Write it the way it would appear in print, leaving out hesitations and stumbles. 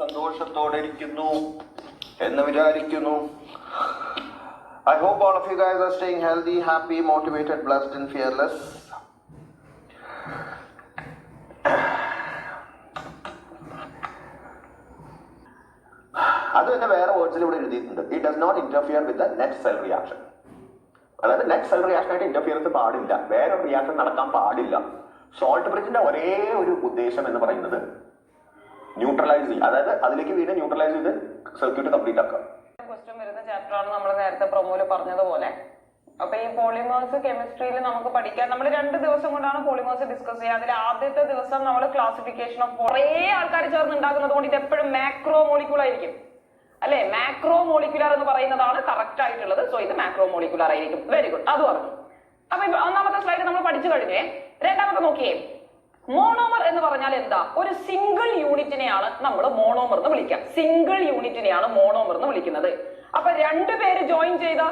സന്തോഷത്തോടെ ഇരിക്കുന്നു എന്ന് വിചാരിക്കുന്നു. I hope all of you guys are staying healthy, happy, motivated, blessed and fearless. അത് തന്നെ വേറെ വേർഡ്സിൽ ഇവിടെ എഴുതിയിട്ടുണ്ട്. It does not interfere with the net cell reaction. അതായത് നെറ്റ് സെൽ റിയാക്ഷൻ ആയിട്ട് ഇന്റർഫിയറൻസ് പാടില്ല, വേറൊരു റിയാക്ഷൻ നടക്കാൻ പാടില്ല. സോൾട്ട് ബ്രിഡ്ജിന്റെ ഒരേ ഒരു ഉദ്ദേശം എന്ന് പറയുന്നത് ന്യൂട്രലൈസ് ചെയ്യുക, അതായത് അതിലേക്ക് വീണ്ടും ന്യൂട്രലൈസ് ചെയ്ത് സർക്യൂട്ട് കംപ്ലീറ്റ് ആക്കുക. ക്വസ്റ്റ്യൻ വരുന്ന ചാപ്റ്റർ ആണ് നമ്മൾ നേരത്തെ പ്രൊമോയില് പറഞ്ഞതുപോലെ. അപ്പൊ ഈ പോളിമേഴ്സ് കെമിസ്ട്രിയിൽ നമുക്ക് പഠിക്കാൻ നമ്മൾ 2 ദിവസം കൊണ്ടാണ് പോളിമേഴ്സ് ഡിസ്കസ് ചെയ്യുക. അതിൽ ആദ്യത്തെ ദിവസം നമ്മൾ ക്ലാസിഫിക്കേഷൻ ഓഫ് കുറേ ആൾക്കാർ ചേർന്ന് ഉണ്ടാക്കുന്നത് കൊണ്ട് ഇത് എപ്പോഴും മാക്രോ മോളിക്യൂൾ ആയിരിക്കും അല്ലെ. മാക്രോ മോളിക്യുലർ എന്ന് പറയുന്നതാണ് കറക്റ്റ് ആയിട്ടുള്ളത്. സോ ഇത് മാക്രോ മോളിക്യുലർ ആയിരിക്കും. വെരി ഗുഡ്, അത് പറഞ്ഞു. അപ്പൊ ഒന്നാമത്തെ സ്ലൈഡ് നമ്മൾ പഠിച്ചു കഴിഞ്ഞേ. രണ്ടാമത്തെ നോക്കിയേ, മോണോമർ എന്ന് പറഞ്ഞാൽ എന്താ? ഒരു സിംഗിൾ യൂണിറ്റിനെയാണ് നമ്മൾ മോണോമർ എന്ന് വിളിക്കുക. സിംഗിൾ യൂണിറ്റിനെയാണ് മോണോമർ എന്ന് വിളിക്കുന്നത്. അപ്പൊ 2 പേര് ജോയിൻ ചെയ്ത